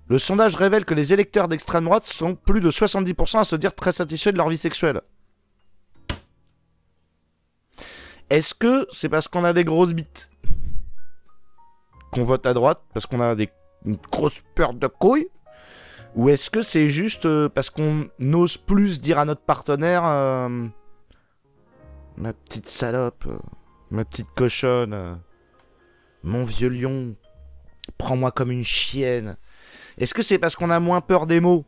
Le sondage révèle que les électeurs d'extrême droite sont plus de 70% à se dire très satisfaits de leur vie sexuelle. Est-ce que c'est parce qu'on a des grosses bites qu'on vote à droite, parce qu'on a une grosse peur de couilles? Ou est-ce que c'est juste parce qu'on n'ose plus dire à notre partenaire ma petite salope, ma petite cochonne, mon vieux lion, prends-moi comme une chienne. Est-ce que c'est parce qu'on a moins peur des mots?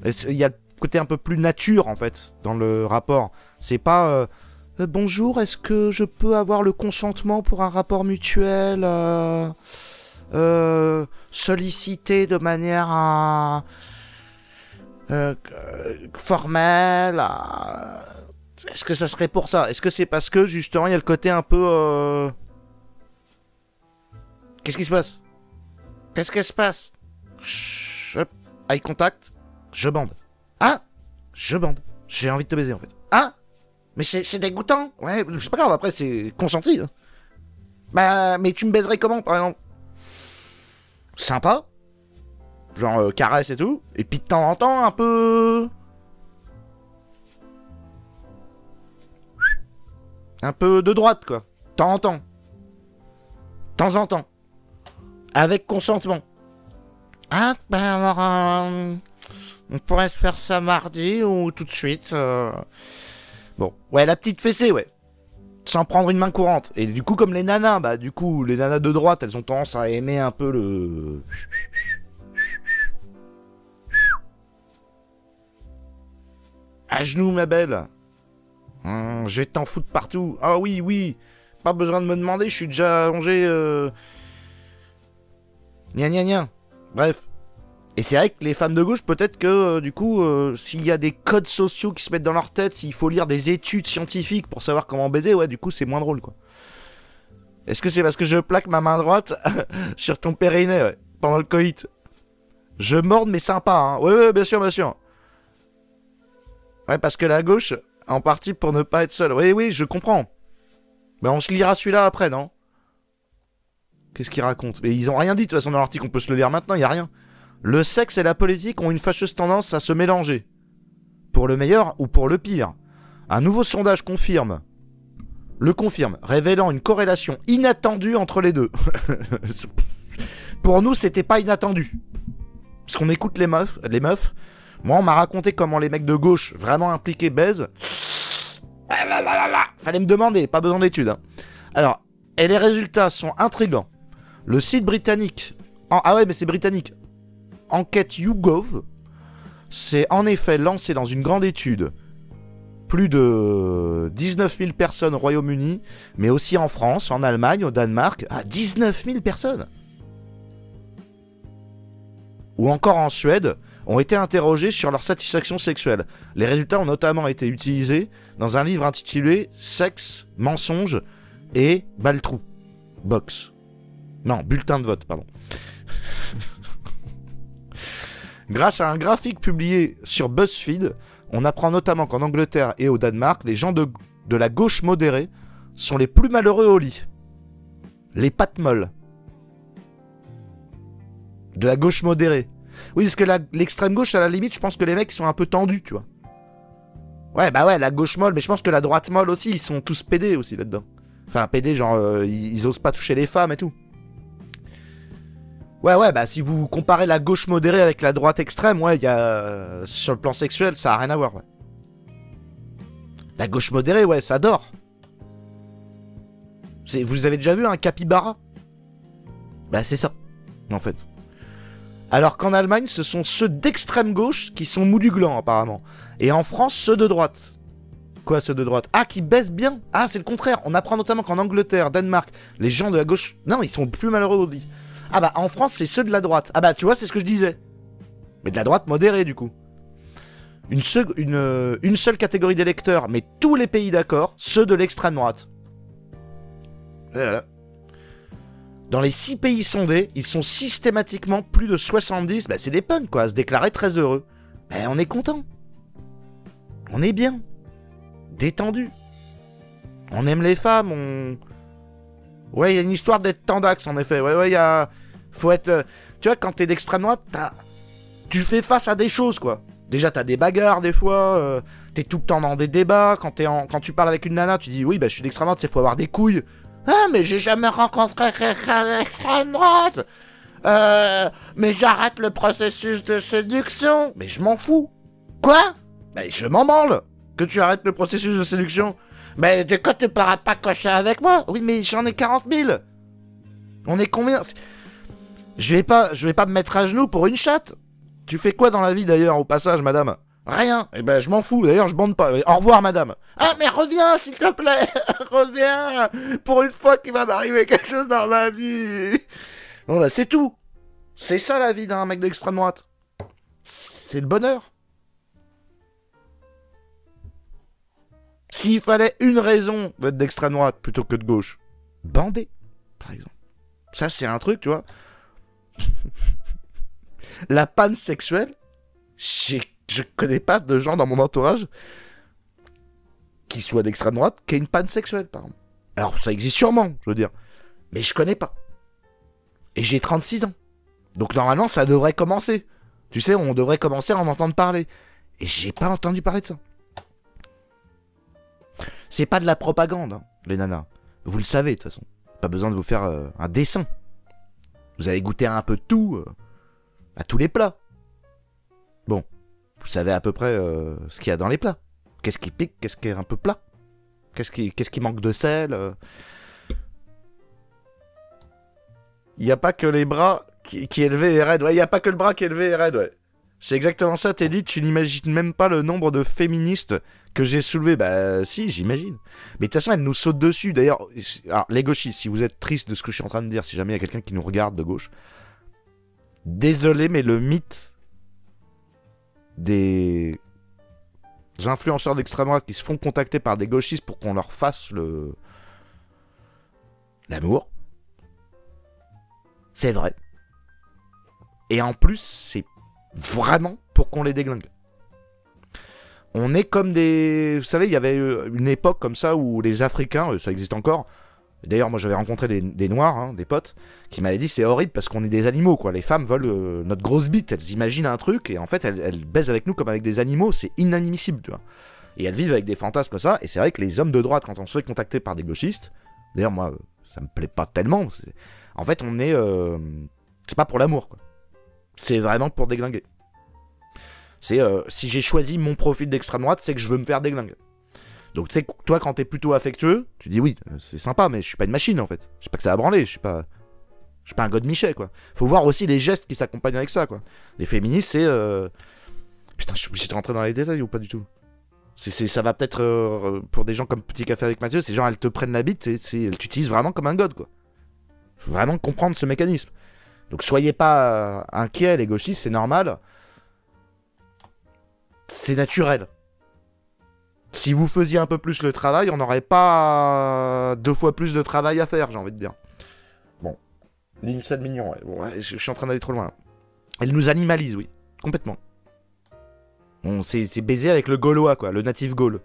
Il y a le côté un peu plus nature, en fait, dans le rapport. C'est pas... bonjour, est-ce que je peux avoir le consentement pour un rapport mutuel sollicité de manière formelle Est-ce que ça serait pour ça? Est-ce que c'est parce que, justement, il y a le côté un peu... Qu'est-ce qui se passe? Qu'est-ce qui se passe? Eye contact, je bande. Ah, je bande. J'ai envie de te baiser, en fait. Ah, mais c'est dégoûtant. Ouais, c'est pas grave, après, c'est consenti. Hein. Bah, mais tu me baiserais comment, par exemple? Sympa. Genre, caresse et tout. Et puis, de temps en temps, un peu... Un peu de droite, quoi. De temps en temps. De temps en temps. Avec consentement. Ah, ben alors, on pourrait se faire ça mardi ou tout de suite. Bon, ouais, la petite fessée, ouais. Sans prendre une main courante. Et du coup, comme les nanas, bah du coup, les nanas de droite, elles ont tendance à aimer un peu le... À genoux, ma belle. Je vais t'en foutre partout. Ah oui, oui. Pas besoin de me demander, je suis déjà allongé... Gna gna gna. Bref. Et c'est vrai que les femmes de gauche, peut-être que, du coup, s'il y a des codes sociaux qui se mettent dans leur tête, s'il faut lire des études scientifiques pour savoir comment baiser, ouais, du coup, c'est moins drôle, quoi. Est-ce que c'est parce que je plaque ma main droite sur ton périnée, ouais, pendant le coït? Je morde, mais sympa, hein. Ouais, ouais, bien sûr, bien sûr. Ouais, parce que la gauche, en partie pour ne pas être seule. Oui, oui, je comprends. Mais on se lira celui-là après, non? Qu'est-ce qu'ils racontent? Mais ils ont rien dit, de toute façon, dans l'article, on peut se le lire maintenant, y a rien. Le sexe et la politique ont une fâcheuse tendance à se mélanger. Pour le meilleur ou pour le pire. Un nouveau sondage le confirme, révélant une corrélation inattendue entre les deux. Pour nous, c'était pas inattendu. Parce qu'on écoute les meufs. Moi, on m'a raconté comment les mecs de gauche, vraiment impliqués, baisent. Fallait me demander, pas besoin d'études. Hein. Alors, et les résultats sont intrigants. Le site britannique... Ah ouais, mais c'est britannique. Enquête YouGov s'est en effet lancé dans une grande étude. Plus de 19 000 personnes au Royaume-Uni, mais aussi en France, en Allemagne, au Danemark. Ah, 19 000 personnes! Ou encore en Suède, ont été interrogés sur leur satisfaction sexuelle. Les résultats ont notamment été utilisés dans un livre intitulé Sexe, mensonge et Baltrou. Box. Non, bulletin de vote, pardon. Grâce à un graphique publié sur BuzzFeed, on apprend notamment qu'en Angleterre et au Danemark, les gens de la gauche modérée sont les plus malheureux au lit. Les pattes molles. De la gauche modérée. Oui, parce que l'extrême gauche, à la limite, je pense que les mecs sont un peu tendus, tu vois. Ouais, bah ouais, la gauche molle, mais je pense que la droite molle aussi, ils sont tous pédés aussi là-dedans. Enfin, pédés, genre, ils osent pas toucher les femmes et tout. Ouais, bah si vous comparez la gauche modérée avec la droite extrême, ouais, il y a... sur le plan sexuel, ça a rien à voir, ouais. La gauche modérée, ouais, ça dort. Vous avez déjà vu un capybara? Bah c'est ça, en fait. Alors qu'en Allemagne, ce sont ceux d'extrême gauche qui sont mous du gland, apparemment. Et en France, ceux de droite. Quoi, ceux de droite? Ah, qui baissent bien? Ah, c'est le contraire. On apprend notamment qu'en Angleterre, Danemark, les gens de la gauche... Non, ils sont plus malheureux au lit. Ah bah, en France, c'est ceux de la droite. Ah bah, tu vois, c'est ce que je disais. Mais de la droite modérée, du coup. Une seule catégorie d'électeurs, mais tous les pays d'accord, ceux de l'extrême droite. Et voilà. Dans les 6 pays sondés, ils sont systématiquement plus de 70, bah c'est des punks quoi, à se déclarer très heureux. Bah on est content. On est bien. Détendu. On aime les femmes, on... Ouais, il y a une histoire d'être tendax en effet. Ouais, il y a... Faut être... Tu vois, quand t'es d'extrême droite, tu fais face à des choses, quoi. Déjà, t'as des bagarres, des fois, t'es tout le temps dans des débats, quand tu parles avec une nana, tu dis, oui, bah, je suis d'extrême droite, c'est faut avoir des couilles. Ah, mais j'ai jamais rencontré quelqu'un d'extrême droite. Mais j'arrête le processus de séduction. Mais je m'en fous. Quoi? Mais je m'en branle que tu arrêtes le processus de séduction. Mais de quoi tu pourras pas cocher avec moi? Oui, mais j'en ai 40 000. On est combien? Je vais pas me mettre à genoux pour une chatte. Tu fais quoi dans la vie d'ailleurs au passage, madame? Rien. Eh ben je m'en fous. D'ailleurs je bande pas. Au revoir, madame. Ah mais reviens s'il te plaît. Reviens. Pour une fois qu'il va m'arriver quelque chose dans ma vie. Bon bah c'est tout. C'est ça la vie d'un mec d'extrême droite. C'est le bonheur. S'il fallait une raison d'être d'extrême droite plutôt que de gauche, bander, par exemple. Ça c'est un truc, tu vois. La panne sexuelle, je connais pas de gens dans mon entourage qui soient d'extrême droite qui aient une panne sexuelle, par exemple. Alors, ça existe sûrement, je veux dire. Mais je connais pas. Et j'ai 36 ans. Donc, normalement, ça devrait commencer. Tu sais, on devrait commencer à en entendre parler. Et j'ai pas entendu parler de ça. C'est pas de la propagande, hein, les nanas. Vous le savez, de toute façon. Pas besoin de vous faire un dessin. Vous avez goûté un peu de tout... à tous les plats. Bon, vous savez à peu près ce qu'il y a dans les plats. Qu'est-ce qui pique, qu'est-ce qui est un peu plat. Qu'est-ce qui manque de sel. Il n'y a pas que les bras qui est élevé et raide. Ouais, il n'y a pas que le bras qui est élevé et raide, ouais. C'est exactement ça, Teddy. Tu n'imagines même pas le nombre de féministes que j'ai soulevés. Bah si, j'imagine. Mais de toute façon, elles nous sautent dessus. D'ailleurs, alors, les gauchistes, si vous êtes tristes de ce que je suis en train de dire, si jamais il y a quelqu'un qui nous regarde de gauche, désolé, mais le mythe des influenceurs d'extrême droite qui se font contacter par des gauchistes pour qu'on leur fasse l'amour, c'est vrai. Et en plus, c'est vraiment pour qu'on les déglingue. On est comme des... Vous savez, il y avait une époque comme ça où les Africains, ça existe encore. D'ailleurs, moi j'avais rencontré des noirs, hein, des potes, qui m'avaient dit c'est horrible parce qu'on est des animaux, quoi. Les femmes veulent notre grosse bite, elles imaginent un truc et en fait elles baisent avec nous comme avec des animaux, c'est inadmissible, tu vois. Et elles vivent avec des fantasmes comme ça, et c'est vrai que les hommes de droite, quand on se fait contacter par des gauchistes, d'ailleurs moi ça me plaît pas tellement, en fait on est... c'est pas pour l'amour, quoi. C'est vraiment pour déglinguer. C'est si j'ai choisi mon profil d'extrême droite, c'est que je veux me faire déglinguer. Donc tu sais, toi quand t'es plutôt affectueux, tu dis oui, c'est sympa, mais je suis pas une machine en fait. Je sais pas que ça va branler, je suis pas un God Michel, quoi. Faut voir aussi les gestes qui s'accompagnent avec ça, quoi. Les féministes, c'est... Putain, je suis obligé de rentrer dans les détails ou pas du tout? Ça va peut-être pour des gens comme Petit Café avec Mathieu, c'est genre elles te prennent la bite, elles t'utilisent vraiment comme un god, quoi. Faut vraiment comprendre ce mécanisme. Donc soyez pas inquiets, les gauchistes, c'est normal. C'est naturel. Si vous faisiez un peu plus le travail, on n'aurait pas 2 fois plus de travail à faire, j'ai envie de dire. Bon. L'Insel mignon, ouais. Bon, ouais, je suis en train d'aller trop loin. Elle nous animalise, oui. Complètement. On s'est baisé avec le Gaulois, quoi. Le native Gaul.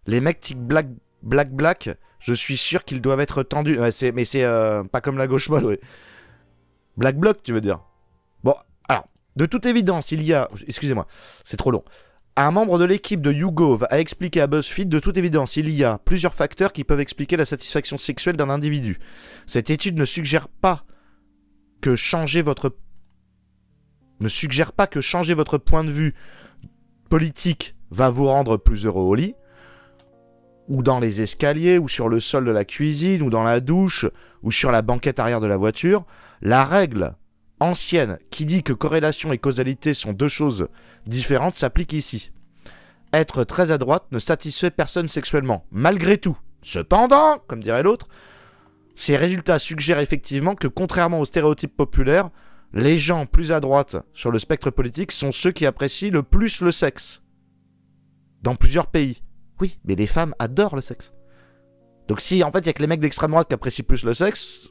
Les mecs tic black, je suis sûr qu'ils doivent être tendus. Ouais, mais c'est pas comme la gauche molle, ouais. Black bloc, tu veux dire. Bon, alors, de toute évidence, il y a... Excusez-moi, c'est trop long. Un membre de l'équipe de YouGov a expliqué à BuzzFeed, de toute évidence, il y a plusieurs facteurs qui peuvent expliquer la satisfaction sexuelle d'un individu. Cette étude ne suggère pas que changer votre point de vue politique va vous rendre plus heureux au lit, ou dans les escaliers, ou sur le sol de la cuisine, ou dans la douche, ou sur la banquette arrière de la voiture. La règle ancienne qui dit que corrélation et causalité sont 2 choses différentes s'applique ici. Être très à droite ne satisfait personne sexuellement, malgré tout. Cependant, comme dirait l'autre, ces résultats suggèrent effectivement que contrairement aux stéréotypes populaires, les gens plus à droite sur le spectre politique sont ceux qui apprécient le plus le sexe. Dans plusieurs pays. Oui, mais les femmes adorent le sexe. Donc si en fait il y a que les mecs d'extrême droite qui apprécient plus le sexe...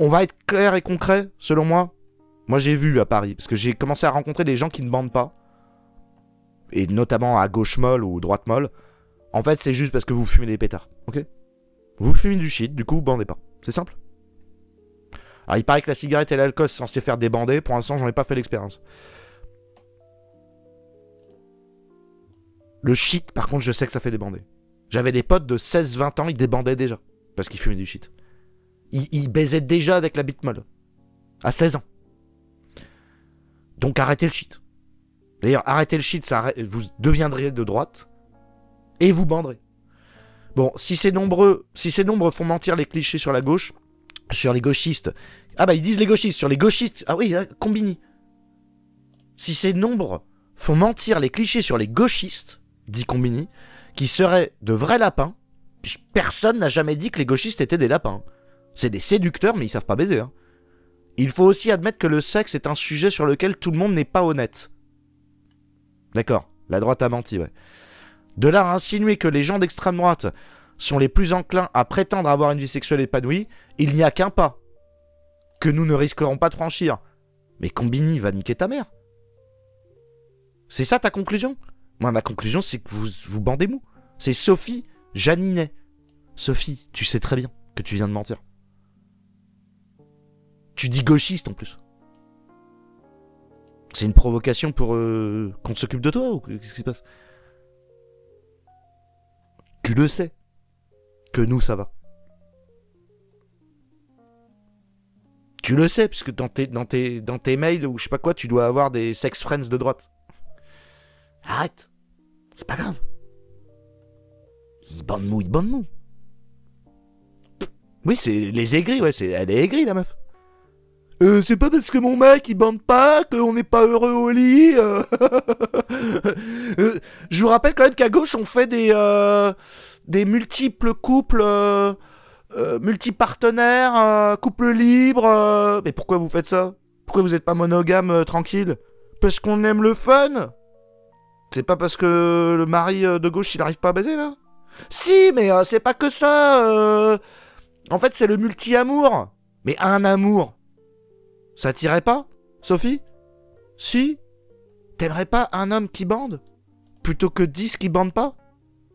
On va être clair et concret, selon moi. Moi, j'ai vu à Paris, parce que j'ai commencé à rencontrer des gens qui ne bandent pas. Et notamment à gauche molle ou droite molle. En fait, c'est juste parce que vous fumez des pétards, ok? Vous fumez du shit, du coup, vous bandez pas. C'est simple. Alors, il paraît que la cigarette et l'alcool, c'est censé faire débander. Pour l'instant, j'en ai pas fait l'expérience. Le shit, par contre, je sais que ça fait débander. J'avais des potes de 16-20 ans, ils débandaient déjà. Parce qu'ils fumaient du shit. Ils baisaient déjà avec la bite molle. À 16 ans. Donc arrêtez le shit. D'ailleurs, arrêtez le shit, vous deviendrez de droite. Et vous banderez. Bon, si ces nombres font mentir les clichés sur la gauche, sur les gauchistes... Ah bah ils disent les gauchistes, sur les gauchistes... Ah oui, Combini. Si ces nombres font mentir les clichés sur les gauchistes, dit Combini, qui seraient de vrais lapins, personne n'a jamais dit que les gauchistes étaient des lapins. C'est des séducteurs, mais ils savent pas baiser. Hein. Il faut aussi admettre que le sexe est un sujet sur lequel tout le monde n'est pas honnête. D'accord, la droite a menti, ouais. De là à insinuer que les gens d'extrême droite sont les plus enclins à prétendre avoir une vie sexuelle épanouie, il n'y a qu'un pas que nous ne risquerons pas de franchir. Mais Combini va niquer ta mère. C'est ça ta conclusion? Moi, ma conclusion, c'est que vous bandez mou. C'est Sophie Janinet. Sophie, tu sais très bien que tu viens de mentir. Tu dis gauchiste en plus. C'est une provocation pour qu'on s'occupe de toi ou qu'est-ce qui se passe? Tu le sais. Que nous, ça va. Tu le sais, puisque dans tes mails ou je sais pas quoi, tu dois avoir des sex friends de droite. Arrête. C'est pas grave. Il bande mou. Oui, c'est les aigris, ouais, elle est aigrie, la meuf. C'est pas parce que mon mec il bande pas qu'on n'est pas heureux au lit. Je vous rappelle quand même qu'à gauche on fait des multiples couples, multipartenaires, couples libres. Mais pourquoi vous faites ça? Pourquoi vous êtes pas monogame tranquille? Parce qu'on aime le fun? C'est pas parce que le mari de gauche il arrive pas à baiser là? Si, mais c'est pas que ça. En fait c'est le multi-amour. Mais un amour. Ça t'irait pas, Sophie? Si? T'aimerais pas un homme qui bande? Plutôt que 10 qui bandent pas?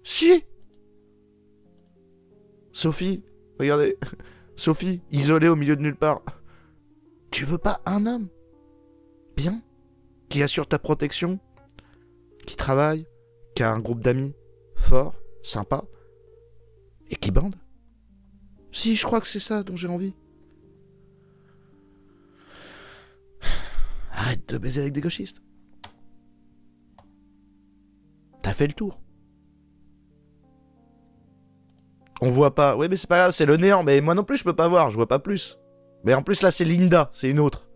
Si? Sophie, regardez. Sophie, isolée au milieu de nulle part. Tu veux pas un homme? Bien? Qui assure ta protection? Qui travaille? Qui a un groupe d'amis? Fort? Sympa? Et qui bande? Si, je crois que c'est ça dont j'ai envie. Arrête de baiser avec des gauchistes. T'as fait le tour. On voit pas. Oui, mais c'est pas grave, c'est le néant. Mais moi non plus, je peux pas voir. Je vois pas plus. Mais en plus, là, c'est Linda. C'est une autre.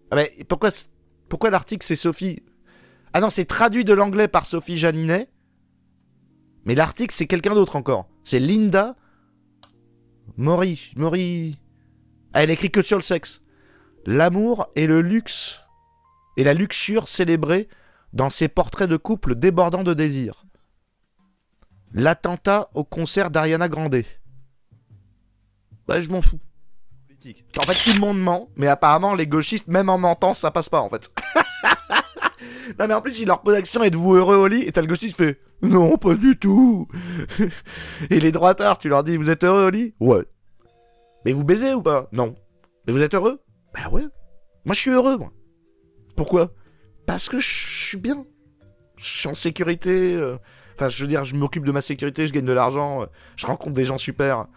Ah, mais pourquoi l'article, c'est Sophie? Ah non, c'est traduit de l'anglais par Sophie Janinet. Mais l'article, c'est quelqu'un d'autre encore. C'est Linda Mori. Ah, elle écrit que sur le sexe. L'amour et le luxe et la luxure célébrée dans ses portraits de couple débordant de désir. L'attentat au concert d'Ariana Grande. Bah, je m'en fous. En fait, tout le monde ment, mais apparemment, les gauchistes, même en mentant, ça passe pas, en fait. Non, mais en plus, si leur position est de vous heureux au lit, et t'as le gauchiste qui fait « Non, pas du tout !» Et les droitards, tu leur dis « Vous êtes heureux au lit ?» Ouais. Mais vous baisez ou pas? Non. Mais vous êtes heureux? Bah ouais. Moi, je suis heureux, moi. Pourquoi? Parce que je suis bien. Je suis en sécurité. Enfin, je veux dire, je m'occupe de ma sécurité, je gagne de l'argent, je rencontre des gens super.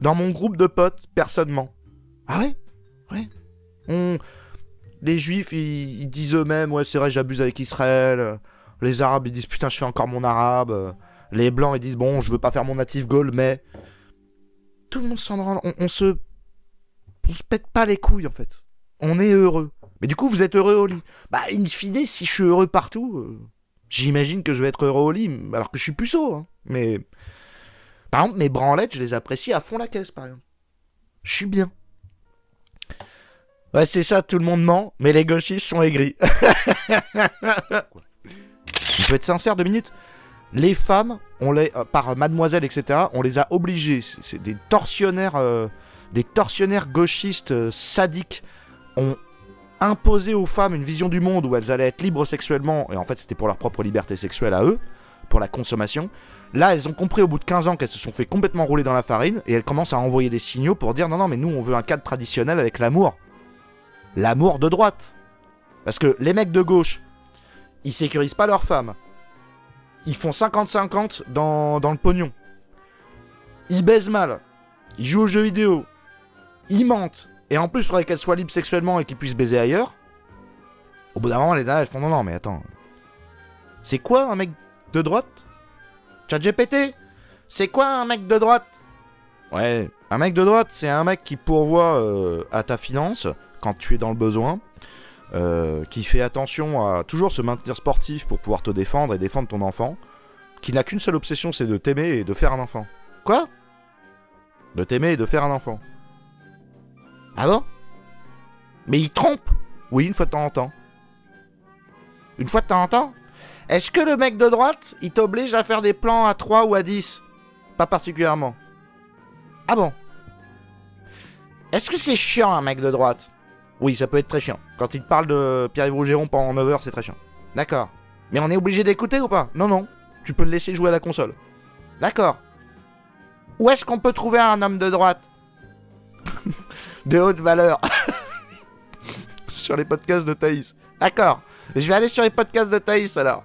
Dans mon groupe de potes, personne ment. Ah ouais? Ouais. Les juifs, ils disent eux-mêmes, ouais, c'est vrai, j'abuse avec Israël. Les arabes, ils disent, putain, je fais encore mon arabe. Les blancs, ils disent, bon, je veux pas faire mon native goal, mais... Tout le monde s'en rend... On se pète pas les couilles, en fait. On est heureux. Mais du coup, vous êtes heureux au lit. Bah, in fine, si je suis heureux partout, j'imagine que je vais être heureux au lit, alors que je suis puceau. Hein. Mais... Par exemple, mes branlettes, je les apprécie à fond la caisse, par exemple. Je suis bien. Ouais, c'est ça, tout le monde ment, mais les gauchistes sont aigris. On peut être sincère 2 minutes. Les femmes, par mademoiselle, etc., on les a obligées. C'est des tortionnaires gauchistes sadiques ont imposé aux femmes une vision du monde où elles allaient être libres sexuellement, et en fait c'était pour leur propre liberté sexuelle à eux, pour la consommation. Là, elles ont compris au bout de 15 ans qu'elles se sont fait complètement rouler dans la farine, et elles commencent à envoyer des signaux pour dire non, non, mais nous, on veut un cadre traditionnel avec l'amour. L'amour de droite. Parce que les mecs de gauche, ils sécurisent pas leurs femmes. Ils font 50-50 dans le pognon. Ils baisent mal. Ils jouent aux jeux vidéo. Ils mentent. Et en plus, il faudrait qu'elles soient libres sexuellement et qu'ils puissent baiser ailleurs. Au bout d'un moment, les dames, elles font non, non, mais attends. C'est quoi un mec de droite? ChatGPT, c'est quoi un mec de droite? Ouais, un mec de droite, c'est un mec qui pourvoit à ta finance quand tu es dans le besoin, qui fait attention à toujours se maintenir sportif pour pouvoir te défendre et défendre ton enfant, qui n'a qu'une seule obsession, c'est de t'aimer et de faire un enfant. Quoi? De t'aimer et de faire un enfant. Ah bon? Mais il trompe. Oui, une fois de temps en temps. Une fois de temps en temps? Est-ce que le mec de droite, il t'oblige à faire des plans à 3 ou à 10? Pas particulièrement. Ah bon? Est-ce que c'est chiant un mec de droite? Oui, ça peut être très chiant. Quand il te parle de Pierre-Yves Rougeron pendant 9 heures, c'est très chiant. D'accord. Mais on est obligé d'écouter ou pas? Non, non. Tu peux le laisser jouer à la console. D'accord. Où est-ce qu'on peut trouver un homme de droite? De haute valeur. Sur les podcasts de Thaïs. D'accord. Je vais aller sur les podcasts de Thaïs alors.